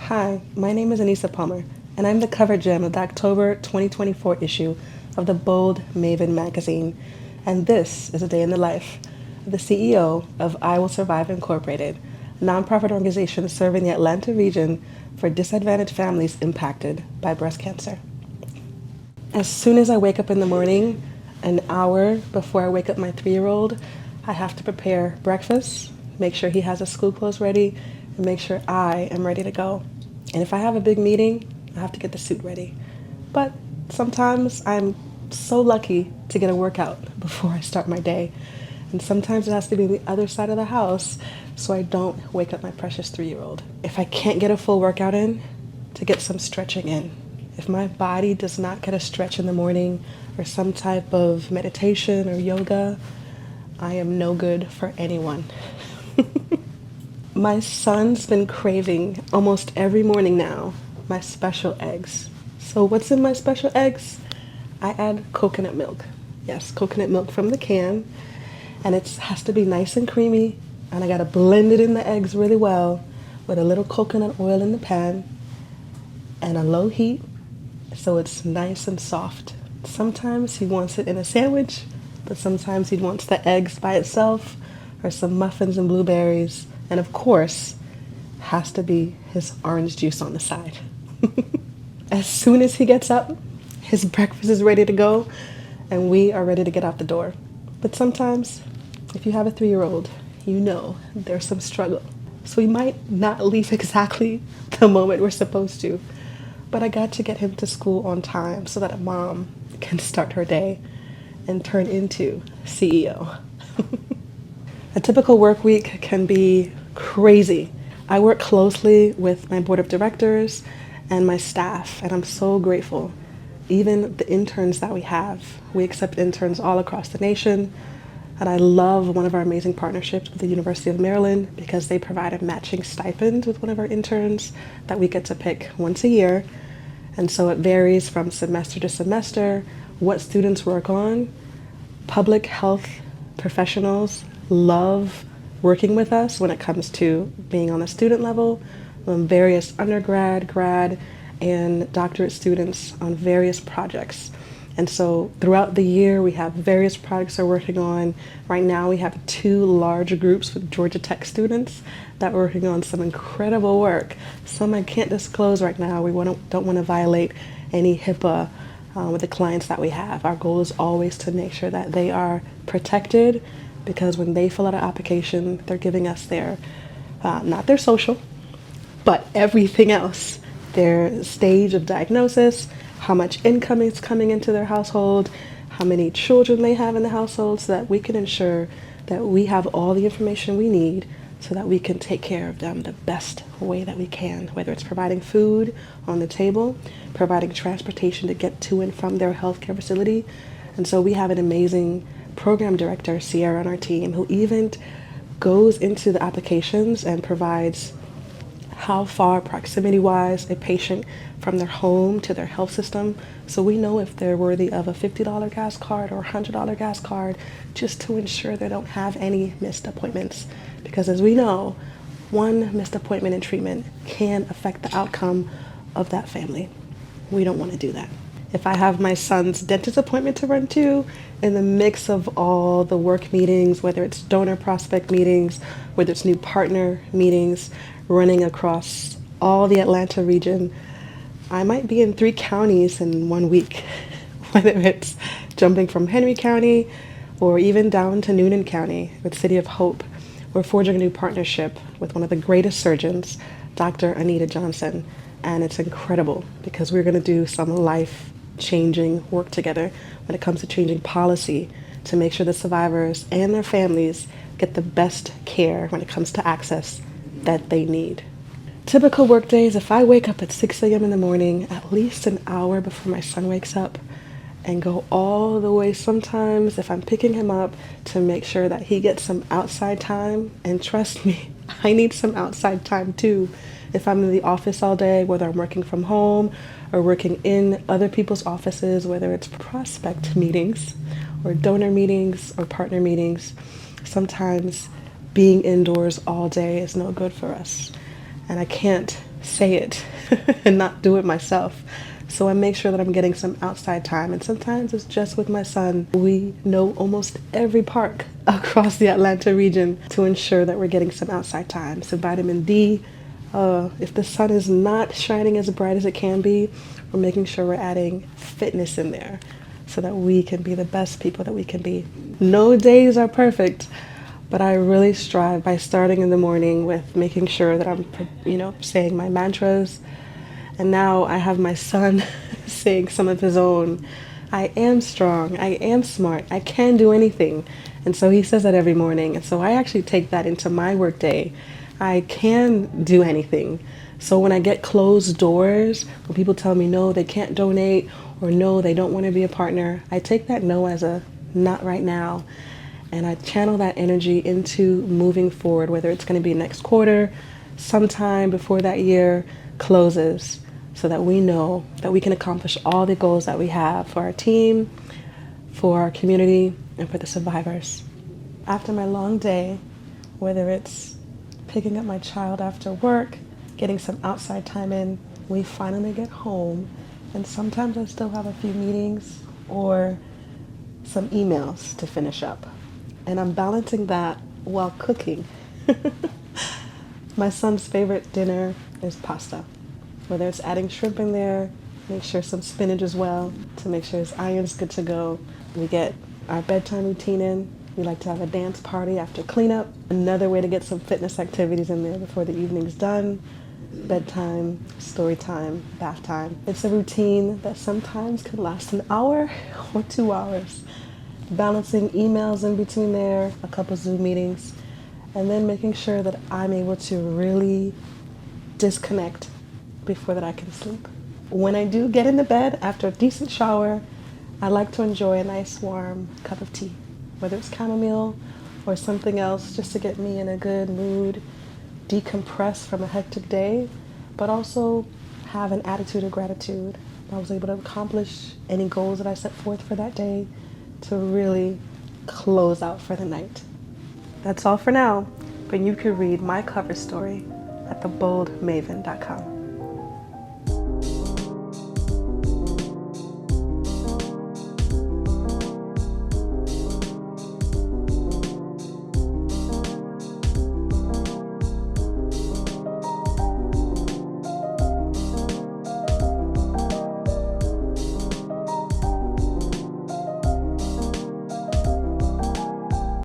Hi, my name is Anisa Palmer, and I'm the cover gem of the October 2024 issue of the Bold Maven magazine. And this is a day in the life of the CEO of I Will Survive Incorporated, a nonprofit organization serving the Atlanta region for disadvantaged families impacted by breast cancer. As soon as I wake up in the morning, an hour before I wake up my 3-year-old, I have to prepare breakfast, make sure he has his school clothes ready, and make sure I am ready to go. And if I have a big meeting, I have to get the suit ready. But sometimes I'm so lucky to get a workout before I start my day. And sometimes it has to be the other side of the house so I don't wake up my precious 3-year-old. If I can't get a full workout in, to get some stretching in. If my body does not get a stretch in the morning or some type of meditation or yoga, I am no good for anyone. My son's been craving almost every morning now my special eggs. So what's in my special eggs? I add coconut milk. Yes, coconut milk from the can. And it has to be nice and creamy. And I gotta blend it in the eggs really well with a little coconut oil in the pan and a low heat so it's nice and soft. Sometimes he wants it in a sandwich, but sometimes he wants the eggs by itself or some muffins and blueberries. And of course, has to be his orange juice on the side. As soon as he gets up, his breakfast is ready to go and we are ready to get out the door. But sometimes, if you have a 3-year-old, you know there's some struggle. So we might not leave exactly the moment we're supposed to. But I got to get him to school on time so that a mom can start her day and turn into CEO. A typical work week can be crazy. I work closely with my board of directors and my staff, and I'm so grateful. Even the interns that we have, we accept interns all across the nation. And I love one of our amazing partnerships with the University of Maryland because they provide a matching stipend with one of our interns that we get to pick once a year. And so it varies from semester to semester what students work on. Public health professionals love working with us when it comes to being on the student level, various undergrad, grad, and doctorate students on various projects. And so throughout the year, we have various projects we're working on. Right now, we have 2 large groups with Georgia Tech students that are working on some incredible work. Some I can't disclose right now. We don't want to violate any HIPAA with the clients that we have. Our goal is always to make sure that they are protected because when they fill out an application, they're giving us their, not their social, but everything else. Their stage of diagnosis, how much income is coming into their household, how many children they have in the household, so that we can ensure that we have all the information we need so that we can take care of them the best way that we can, whether it's providing food on the table, providing transportation to get to and from their healthcare facility. And so we have an amazing program director, Sierra, on our team, who even goes into the applications and provides how far proximity-wise a patient from their home to their health system, so we know if they're worthy of a $50 gas card or $100 gas card, just to ensure they don't have any missed appointments. Because as we know, one missed appointment in treatment can affect the outcome of that family. We don't want to do that. If I have my son's dentist appointment to run to, in the mix of all the work meetings, whether it's donor prospect meetings, whether it's new partner meetings, running across all the Atlanta region, I might be in 3 counties in 1 week, whether it's jumping from Henry County or even down to Noonan County with City of Hope. We're forging a new partnership with one of the greatest surgeons, Dr. Anita Johnson, and it's incredible because we're going to do some life-changing work together when it comes to changing policy to make sure the survivors and their families get the best care when it comes to access that they need. Typical work days, if I wake up at 6 a.m. in the morning, at least an hour before my son wakes up, and go all the way sometimes if I'm picking him up to make sure that he gets some outside time. And trust me, I need some outside time too. If I'm in the office all day, whether I'm working from home or working in other people's offices, whether it's prospect meetings or donor meetings or partner meetings, sometimes being indoors all day is no good for us. And I can't say it and not do it myself. So I make sure that I'm getting some outside time. And sometimes it's just with my son. We know almost every park across the Atlanta region to ensure that we're getting some outside time. So vitamin D, if the sun is not shining as bright as it can be, we're making sure we're adding fitness in there so that we can be the best people that we can be. No days are perfect, but I really strive by starting in the morning with making sure that I'm, saying my mantras. And now I have my son saying some of his own. I am strong. I am smart. I can do anything. And so he says that every morning. And so I actually take that into my work day. I can do anything. So when I get closed doors, when people tell me no, they can't donate, or no, they don't want to be a partner, I take that no as a not right now. And I channel that energy into moving forward, whether it's going to be next quarter, sometime before that year closes, so that we know that we can accomplish all the goals that we have for our team, for our community, and for the survivors. After my long day, whether it's picking up my child after work, getting some outside time in, we finally get home, and sometimes I still have a few meetings or some emails to finish up. And I'm balancing that while cooking. My son's favorite dinner is pasta. Whether it's adding shrimp in there, make sure some spinach as well to make sure his iron's good to go. We get our bedtime routine in. We like to have a dance party after cleanup. Another way to get some fitness activities in there before the evening's done. Bedtime, story time, bath time. It's a routine that sometimes can last an hour or 2 hours. Balancing emails in between there, a couple Zoom meetings, and then making sure that I'm able to really disconnect before that I can sleep. When I do get into bed after a decent shower, I like to enjoy a nice warm cup of tea, whether it's chamomile or something else, just to get me in a good mood, decompress from a hectic day, but also have an attitude of gratitude. I was able to accomplish any goals that I set forth for that day to really close out for the night. That's all for now, but you can read my cover story at theboldmaven.com.